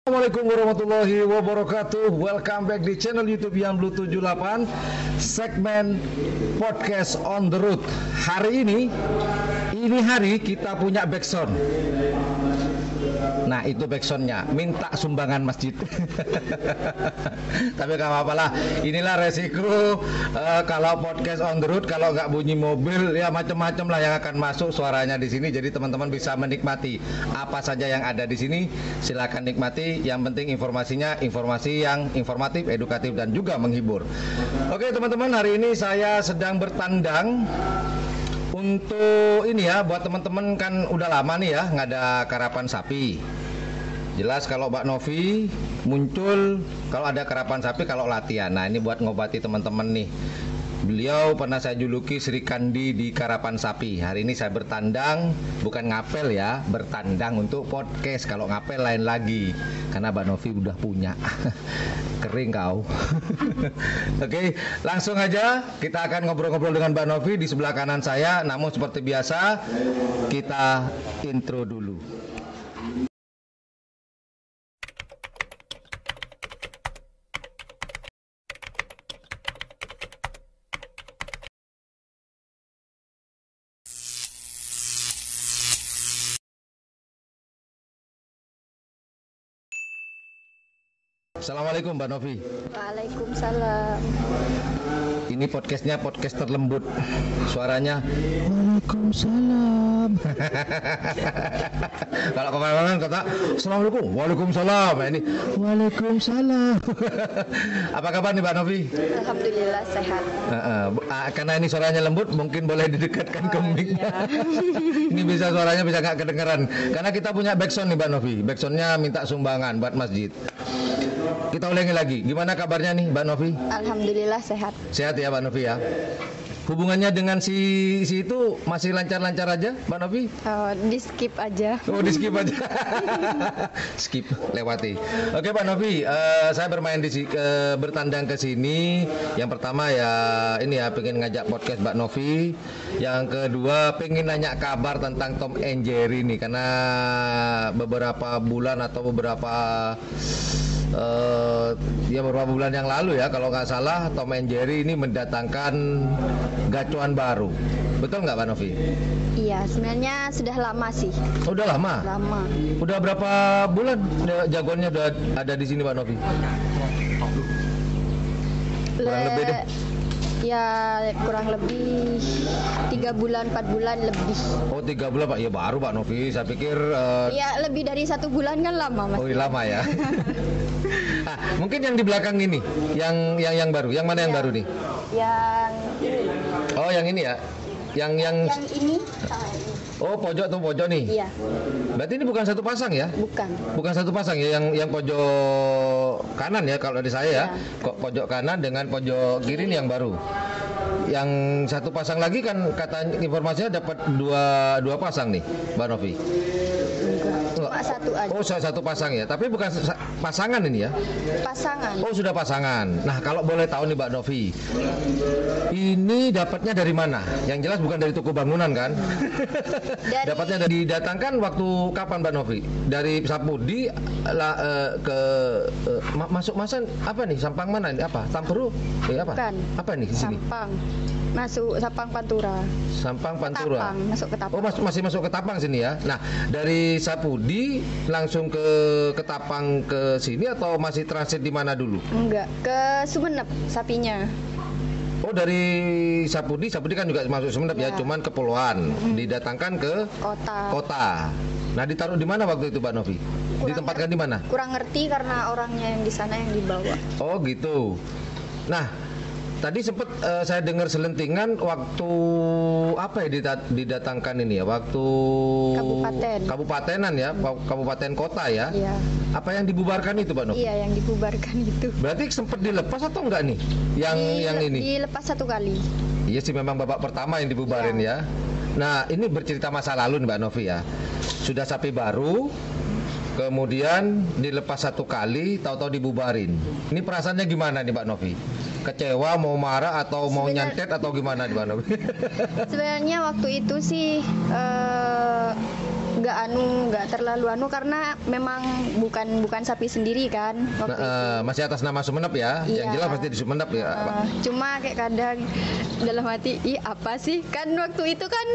Assalamualaikum warahmatullahi wabarakatuh. Welcome back di channel YouTube yang Blue 78, segmen podcast on the road. Hari ini hari kita punya backsound. Nah, itu backsoundnya, minta sumbangan masjid. Tapi gak apa-apa lah. Inilah resiko kalau podcast on the road, kalau nggak bunyi mobil ya macam-macam lah yang akan masuk suaranya di sini. Jadi teman-teman bisa menikmati apa saja yang ada di sini. Silakan nikmati. Yang penting informasinya informasi yang informatif, edukatif dan juga menghibur. Oke teman-teman, hari ini saya sedang bertandang untuk ini ya, buat teman-teman kan udah lama nih ya nggak ada karapan sapi. Jelas kalau Mbak Novi muncul kalau ada karapan sapi kalau latihan. Nah ini buat ngobati teman-teman nih. Beliau pernah saya juluki Sri Kandi di karapan sapi. Hari ini saya bertandang, bukan ngapel ya, bertandang untuk podcast. Kalau ngapel lain lagi, karena Mbak Novi udah punya. Kering kau. Oke, langsung aja kita akan ngobrol-ngobrol dengan Mbak Novi di sebelah kanan saya. Namun seperti biasa, kita intro dulu. Assalamualaikum Mbak Novi. Waalaikumsalam. Ini podcastnya podcast terlembut. Suaranya Waalaikumsalam. Kalau kemarin kata Assalamualaikum, Waalaikumsalam. Nah, ini Waalaikumsalam. Apa kabar nih Mbak Novi? Alhamdulillah sehat. Karena ini suaranya lembut, mungkin boleh didekatkan ke mic-nya. Ini bisa suaranya bisa nggak kedengeran. Karena kita punya backsound nih Mbak Novi. Backsoundnya minta sumbangan buat masjid. Kita ulangi lagi, gimana kabarnya nih Mbak Novi? Alhamdulillah sehat. Sehat ya Mbak Novi ya. Hubungannya dengan si itu masih lancar-lancar aja Mbak Novi? Di skip aja. Oh di skip aja. Skip, lewati. Oke Mbak Novi, saya bermain bertandang ke sini. Yang pertama ya ini ya pengen ngajak podcast Mbak Novi. Yang kedua pengen nanya kabar tentang Tom and Jerry nih, karena beberapa bulan atau beberapa bulan yang lalu ya kalau nggak salah Tom and Jerry ini mendatangkan gacuan baru. Betul nggak Mbak Novi? Iya, sebenarnya sudah lama sih. Oh, udah lama? Lama. Udah berapa bulan jagoannya udah ada di sini Mbak Novi? Kurang lebih deh. Ya kurang lebih 3 bulan 4 bulan lebih. Oh 3 bulan Pak, ya baru Pak Novi. Saya pikir ya lebih dari 1 bulan kan lama Mas. Oh lama ya. Mungkin yang di belakang ini, yang baru. Yang mana yang baru nih? Yang ini. Oh yang ini ya. Yang ini. Oh pojok nih. Iya. Berarti ini bukan satu pasang ya? Bukan satu pasang ya, yang pojok kanan ya kalau dari saya ya. Kok pojok kanan dengan pojok kiri ini yang baru. Yang satu pasang lagi kan kata informasinya dapat dua pasang nih Mbak Novi. Cuma satu aja. Oh satu pasang ya, tapi bukan pasangan ini ya? Pasangan. Oh sudah pasangan. Nah kalau boleh tahu nih Mbak Novi, ini dapatnya dari mana? Yang jelas bukan dari toko bangunan kan? Dapatnya didatangkan waktu kapan Mbak Novi? Dari Sapudi ke masuk masa apa nih? Sampang mana ini? Apa? Tamperu? Apa? Bukan. Apa nih di sini? Sampang. Masuk Sampang Pantura. Sampang Pantura. Ketapang, masuk ke Tapang. Oh masih masuk ke Tapang sini ya. Nah dari Sapudi langsung ke Ketapang ke sini atau masih transit di mana dulu? Enggak, ke Sumenep sapinya. Oh dari Sapudi kan juga masuk Sumenep ya, cuman kepulauan. Didatangkan ke kota. Nah ditaruh di mana waktu itu Mbak Novi? Ditempatkan di mana? Kurang ngerti karena orangnya yang di sana yang dibawa. Oh gitu. Nah tadi sempat saya dengar selentingan waktu apa ya didatangkan ini ya, waktu kabupatenan ya, kabupaten kota ya. Iya. Apa yang dibubarkan itu Mbak Novi? Iya yang dibubarkan itu. Berarti sempat dilepas atau enggak nih? Yang ini? Dilepas 1 kali. Iya sih memang babak pertama yang dibubarin ya. Nah ini bercerita masa lalu nih Mbak Novi ya. Sudah sapi baru, kemudian dilepas 1 kali, tahu-tahu dibubarin. Ini perasaannya gimana nih Mbak Novi? Kecewa, mau marah atau mau nyantet atau gimana Mbak Novi? Sebenarnya waktu itu sih nggak terlalu karena memang bukan sapi sendiri kan waktu itu. Masih atas nama Sumenep ya? Iya. Yang jelas pasti di Sumenep ya, Pak. Cuma kayak kadang dalam hati, apa sih kan waktu itu kan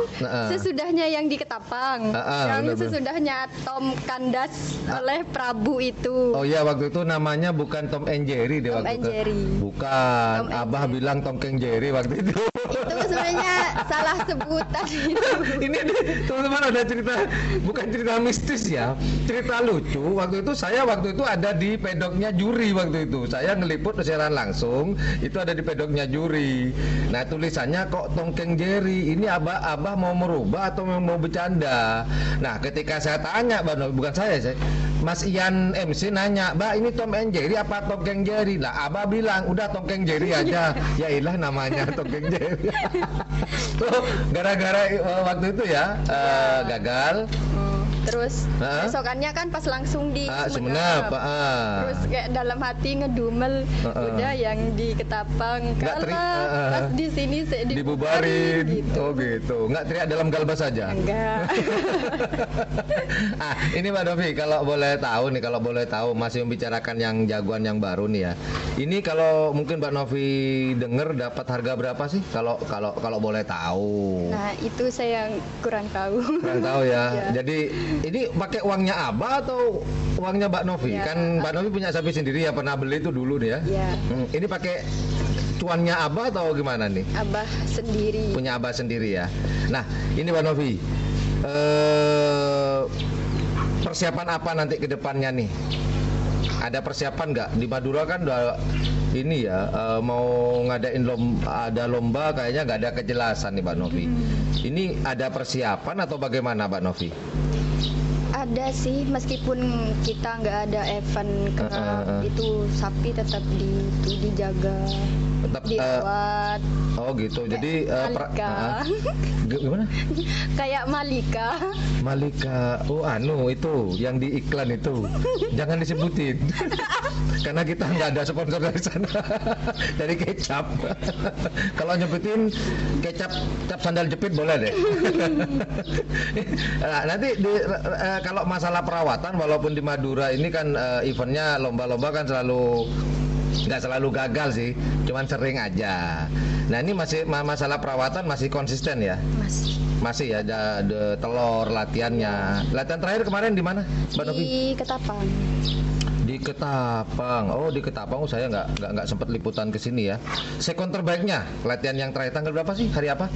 sesudahnya yang di Ketapang, yang bener. sesudahnya Tom kandas oleh Prabu itu. Oh iya, waktu itu namanya bukan Tom and Jerry deh Tom waktu and itu. Jerry. Bukan, Tom and Abah Jerry. bilang Tom King Jerry waktu itu. Itu sebenarnya salah sebutan itu. Ini teman-teman ada cerita, bukan cerita mistis ya, cerita lucu. Waktu itu ada di pedoknya Juri waktu itu. Saya ngeliput siaran langsung, itu ada di pedoknya Juri. Nah tulisannya kok Tongkeng Jerry. Ini abah mau merubah atau mau bercanda? Nah ketika saya tanya, bukan saya, Mas Ian MC nanya, Mbak ini Tom and Jerry apa Tongkeng Jerry? Lah abah bilang udah Tongkeng Jerry aja. Ya ilah namanya Tongkeng Jerry. Tuh gara-gara waktu itu ya gagal. Terus besokannya kan pas langsung di Sumenep. Terus kayak dalam hati ngedumel, udah yang di Ketapang kalah, pas di sini saya dibubarin gitu. Oh gitu, nggak teriak dalam galbas saja? Enggak. Ini Mbak Novi, kalau boleh tahu masih membicarakan yang jagoan yang baru nih ya. Ini kalau mungkin Mbak Novi denger dapat harga berapa sih kalau boleh tahu? Nah itu saya kurang tahu. Kurang tahu ya. Ya. Jadi ini pakai uangnya Abah atau uangnya Mbak Novi? Ya. Kan Mbak Novi punya sapi sendiri ya, pernah beli itu dulu nih ya. Ya. Ini pakai cuannya Abah atau gimana nih? Abah sendiri. Punya Abah sendiri ya. Nah, ini Mbak Novi. Persiapan apa nanti ke depannya nih? Ada persiapan nggak? Di Madura kan udah ini ya mau ngadain lomba kayaknya nggak ada kejelasan nih Mbak Novi. Ini ada persiapan atau bagaimana Mbak Novi? Ada sih, meskipun kita nggak ada event kerap, itu sapi tetap dijaga, Tetap dirawat. Oh gitu. Jadi Malika. Gimana? Kayak Malika. Oh itu yang di iklan itu. Jangan disebutin. Karena kita nggak ada sponsor dari sana. Dari kecap. Kalau nyebutin kecap sandal jepit boleh deh. Nah, nanti kalau masalah perawatan, walaupun di Madura ini kan eventnya lomba-lomba kan nggak selalu gagal sih, cuman sering aja. Nah ini masih masalah perawatan masih konsisten ya? Masih ya, ada telur latihannya. Latihan terakhir kemarin di mana, Mbak Novi? Di Ketapang. Di Ketapang. Oh di Ketapang, saya nggak sempat liputan ke sini ya. Sekon terbaiknya latihan yang terakhir tanggal berapa sih? Hari apa?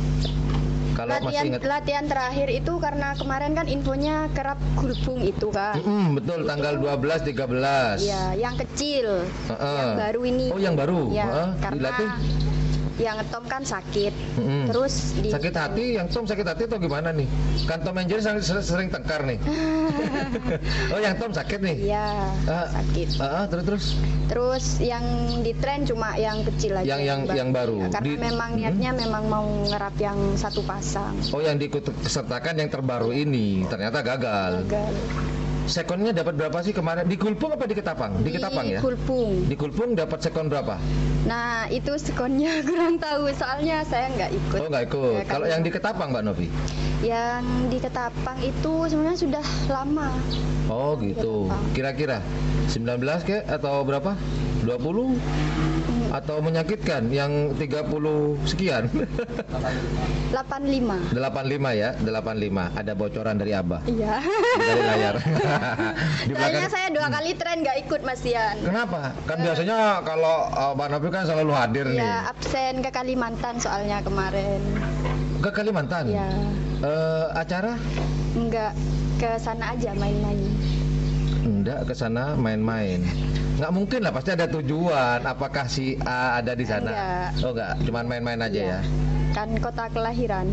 Kalau masih ingat. Latihan terakhir itu karena kemarin kan infonya kerap gulbung itu kan. Betul, tanggal 12, 13. Iya, yang kecil. Yang baru ini. Oh, yang baru. Ya, karena dilatih. Yang Tom kan sakit. Terus sakit hati, yang Tom sakit hati atau gimana nih? Kan Tom and Jerry sering tengkar nih. Oh, yang Tom sakit nih. Iya, sakit. Terus yang di tren cuma yang kecil aja. Yang baru. Ya, karena memang niatnya memang mau ngerap yang satu pasang. Oh, yang diikut sertakan yang terbaru ini ternyata gagal. Sekonnya dapat berapa sih kemarin? Di Gulpung apa di Ketapang? Di Ketapang ya? Gulpung. Di Gulpung dapat sekon berapa? Nah, itu sekonnya kurang tahu soalnya saya nggak ikut. Oh, nggak ikut. Kalau yang di Ketapang, Mbak Novi? Yang di Ketapang itu sebenarnya sudah lama. Oh, gitu. Kira-kira 19 ke atau berapa? 20? Atau menyakitkan yang 30 sekian? 85. 85 ya, 85. Ada bocoran dari Abah. Iya. Dari layar. Di Soalnya saya 2 kali tren nggak ikut Mas Ian. Kenapa? Kan biasanya kalau Mbak Novi kan selalu hadir nih. Iya, absen ke Kalimantan soalnya kemarin. Ke Kalimantan? Iya. Acara? Enggak, ke sana aja main-main. Enggak, ke sana main-main. Nggak mungkin lah, pasti ada tujuan. Apakah si A ada di sana? Enggak. Oh enggak, cuman main-main aja ya. Kan kota kelahiran.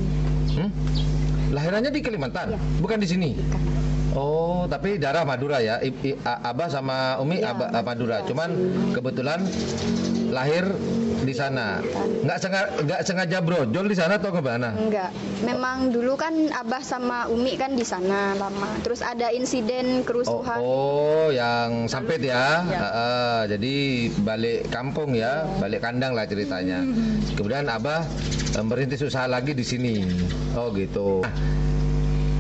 Lahirannya di Kalimantan? Iya. Bukan di sini? Bukan. Oh, tapi darah Madura ya. Abah sama Umi Iya, Madura. iya, Cuman kebetulan lahir di sana. Nggak sengaja brojol di sana atau kemana? Enggak. Memang dulu kan Abah sama Umi kan di sana lama. Terus ada insiden kerusuhan. Oh, yang sampit ya. Ya. Jadi balik kampung ya, balik kandang lah ceritanya. Kemudian Abah merintis usaha lagi di sini. Oh gitu.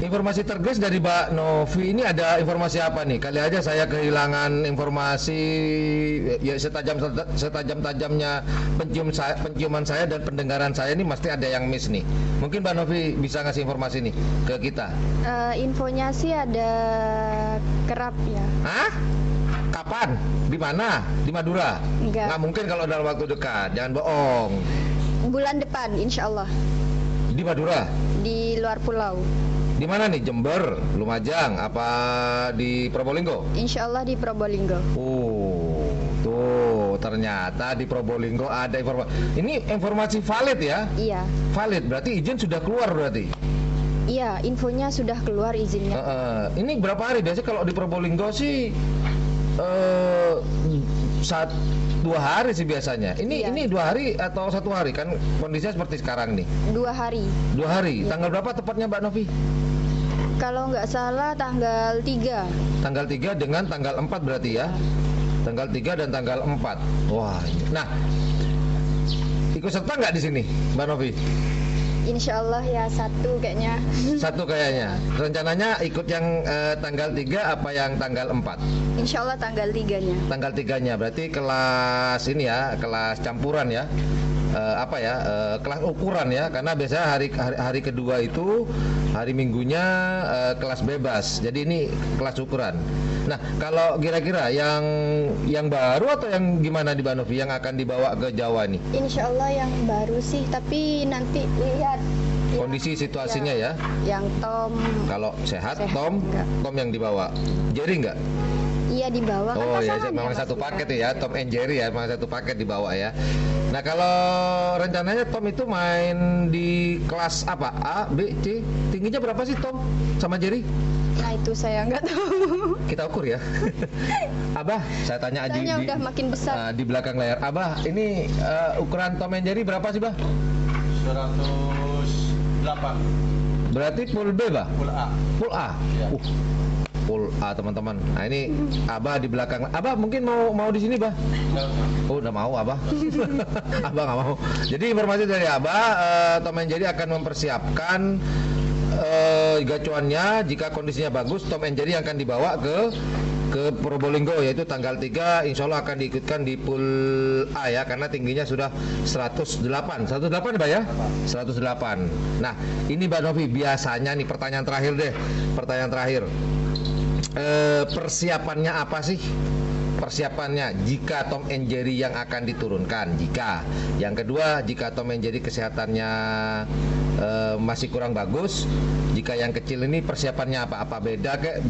Informasi terges dari Mbak Novi ini ada informasi apa nih? Kali aja saya kehilangan informasi ya setajam-tajamnya penciuman saya dan pendengaran saya ini mesti ada yang miss nih. Mungkin Mbak Novi bisa ngasih informasi nih ke kita. Infonya sih ada kerap ya. Hah? Kapan? Di mana? Di Madura? Enggak. Nggak mungkin kalau dalam waktu dekat. Jangan bohong. Bulan depan insya Allah Di Madura? di luar pulau. Di mana nih? Jember, Lumajang, apa di Probolinggo? Insya Allah di Probolinggo. Tuh ternyata di Probolinggo ada informasi. Ini informasi valid ya? Iya. Valid, berarti izin sudah keluar berarti? Iya, infonya sudah keluar izinnya. Ini berapa hari? Biasanya kalau di Probolinggo sih 2 hari sih biasanya. Iya. Ini 2 hari atau 1 hari kan kondisinya seperti sekarang nih? 2 hari. 2 hari. Iya. Tanggal berapa tepatnya Mbak Novi? Kalau nggak salah tanggal 3. Tanggal 3 dengan tanggal 4 berarti ya? Tanggal 3 dan tanggal 4. Wah, nah ikut serta nggak di sini Mbak Novi? Insya Allah ya 1 kayaknya. 1 kayaknya. Rencananya ikut yang tanggal 3 apa yang tanggal 4? Insya Allah tanggal 3-nya. Tanggal 3-nya berarti kelas ini ya, kelas campuran ya. Kelas ukuran ya, karena biasanya hari kedua itu hari Minggunya kelas bebas. Jadi ini kelas ukuran. Nah, kalau kira-kira yang baru atau yang gimana di Banovi yang akan dibawa ke Jawa nih? Insya Allah yang baru sih, tapi nanti lihat Kondisi situasinya ya. Yang Tom. Kalau sehat Sehat, enggak. Tom yang dibawa. Jerry enggak? Iya dibawa. Oh ya, pasangan memang Mas satu Bima. paket ya, Tom and Jerry ya, memang satu paket dibawa ya. Nah kalau rencananya Tom itu main di kelas apa? A, B, C? Tingginya berapa sih Tom sama Jerry? Nah itu saya nggak tahu. Kita ukur ya. Abah, saya tanya Soalnya udah makin besar. di belakang layar. Abah, ini ukuran Tom and Jerry berapa sih, Bah? 108. Berarti full B, Bah? Full A. Full A. Ya. Full A teman-teman. Nah ini Abah di belakang. Abah mungkin mau di sini, Bah? Oh, udah mau Abah. Abah nggak mau. Jadi informasi dari Abah, Tom and Jerry akan mempersiapkan gacuannya. Jika kondisinya bagus, Tom and Jerry akan dibawa ke Probolinggo, yaitu tanggal 3 insya Allah akan diikutkan di pool A ya, karena tingginya sudah 108 Mbak ya? 108. Nah ini Mbak Novi, biasanya nih pertanyaan terakhir deh, persiapannya apa sih? Persiapannya jika Tom and Jerry yang akan diturunkan, yang kedua jika Tom and Jerry kesehatannya masih kurang bagus, jika yang kecil ini persiapannya apa beda kayak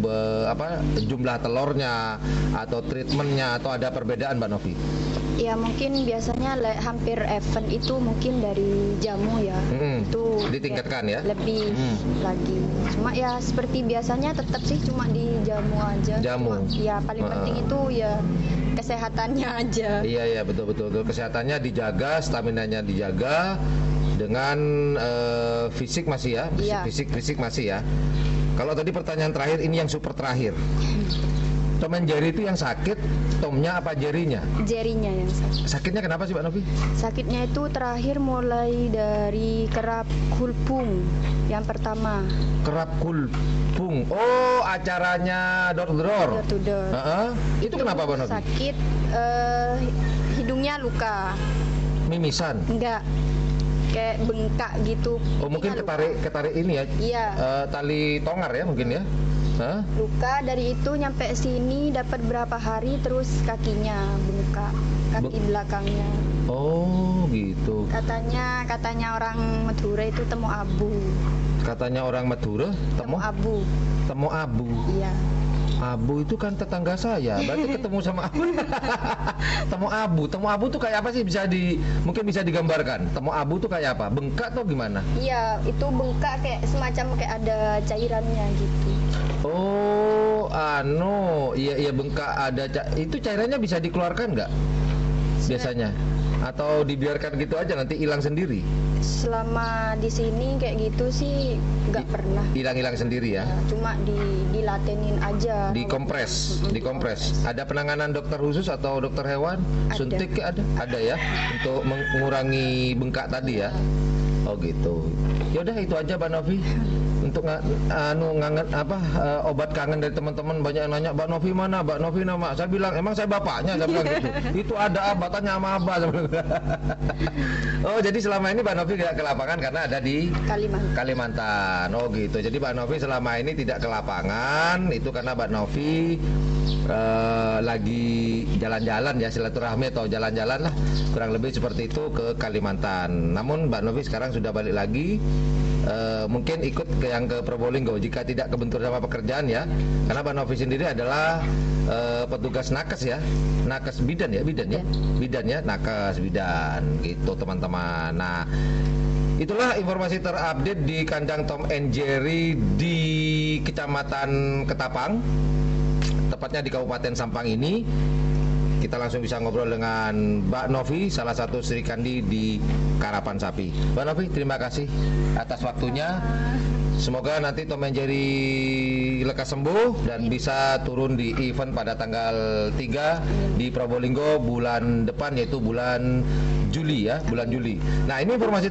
jumlah telurnya atau treatmentnya, atau ada perbedaan Mbak Novi? Ya mungkin biasanya hampir event itu mungkin dari jamu ya. Itu ditingkatkan ya? Lebih lagi. Cuma ya seperti biasanya tetap sih cuma di jamu aja. Jamu. Cuma, ya paling penting itu ya kesehatannya aja. Iya betul. Kesehatannya dijaga, staminanya dijaga, dengan fisik masih ya, Iya. fisik masih ya. Kalau tadi pertanyaan terakhir, ini yang super terakhir. Tom and Jerry itu yang sakit, Tomnya apa Jerry-nya? Jerry-nya yang sakit. Sakitnya kenapa sih Mbak Novi? Sakitnya itu terakhir mulai dari kerap kulpung yang pertama. Kerap kulpung. Oh, acaranya door to door. Door to door. Itu kenapa Mbak Novi? Sakit, hidungnya luka. Mimisan. Enggak, kayak bengkak gitu. Oh, mungkin Hidungnya luka. ketarik ini ya. Iya. Tali tongar ya mungkin ya. Luka dari itu nyampe sini dapat berapa hari, terus kakinya bengkak, kaki belakangnya. Oh gitu. Katanya orang Madura itu temu abu. Katanya orang Madura Temu abu. temu abu. Iya. Abu itu kan tetangga saya, berarti ketemu sama abu. Temu abu tuh kayak apa sih, mungkin bisa digambarkan. Temu abu tuh kayak apa? Bengkak atau gimana? Iya, itu bengkak kayak semacam kayak ada cairannya gitu. Oh, iya bengkak ada. Itu cairannya bisa dikeluarkan nggak? Biasanya? Atau dibiarkan gitu aja nanti hilang sendiri? Selama di sini kayak gitu sih nggak pernah. Hilang sendiri ya? Cuma dilatenin aja. Dikompres. Ada penanganan dokter khusus atau dokter hewan? Ada. Suntik ada ya, untuk mengurangi bengkak tadi ya. Oh gitu. Ya udah itu aja Mbak Novi untuk obat kangen dari teman-teman banyak yang nanya, Mbak Novi mana? Mbak Novi nama. Saya bilang, emang saya bapaknya, saya bilang gitu. Itu ada abah, tanya sama abah. Oh, jadi selama ini Mbak Novi tidak ke lapangan karena ada di Kalimantan. Oh gitu. Jadi Mbak Novi selama ini tidak ke lapangan itu karena Mbak Novi lagi jalan-jalan ya, silaturahmi atau jalan-jalan lah, kurang lebih seperti itu ke Kalimantan. Namun Mbak Novi sekarang sudah balik lagi. Mungkin ikut ke Probolinggo jika tidak kebentur sama pekerjaan ya, karena Mbak Novi sendiri adalah petugas nakes ya, nakes bidan ya, nakes bidan gitu teman-teman. Nah, itulah informasi terupdate di kandang Tom and Jerry di Kecamatan Ketapang, tepatnya di Kabupaten Sampang ini. Kita langsung bisa ngobrol dengan Mbak Novi, salah satu Sri Kandi di Karapan Sapi. Mbak Novi, terima kasih atas waktunya. Semoga nanti Tom and Jerry lekas sembuh dan bisa turun di event pada tanggal 3 di Probolinggo bulan depan, yaitu bulan Juli ya, bulan Juli. Nah, ini informasi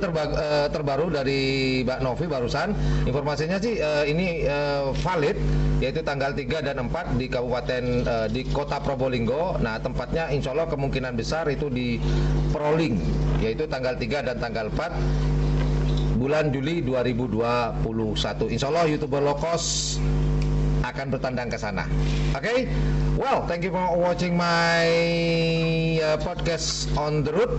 terbaru dari Mbak Novi barusan. Informasinya sih ini valid, yaitu tanggal 3 dan 4 di Kabupaten di Kota Probolinggo. Nah, tempatnya insya Allah kemungkinan besar itu di Proling, yaitu tanggal 3 dan tanggal 4 bulan Juli 2021. Insya Allah YouTuber low cost akan bertandang ke sana. Oke? Well, thank you for watching my podcast on the road.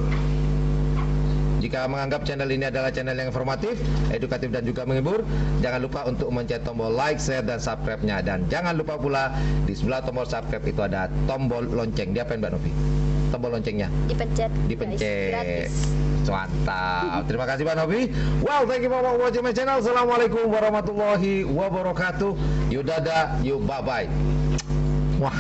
Jika menganggap channel ini adalah channel yang informatif, edukatif dan juga menghibur, jangan lupa untuk mencet tombol like, share dan subscribe-nya. Dan jangan lupa pula di sebelah tombol subscribe itu ada tombol lonceng. Diapain Mbak Novi? Tombol loncengnya Dipencet. Gratis. Mantap. Terima kasih Mbak Novi. Well, thank you for watching my channel. Assalamualaikum warahmatullahi wabarakatuh. Yuk dadah, yuk bye bye. Wah.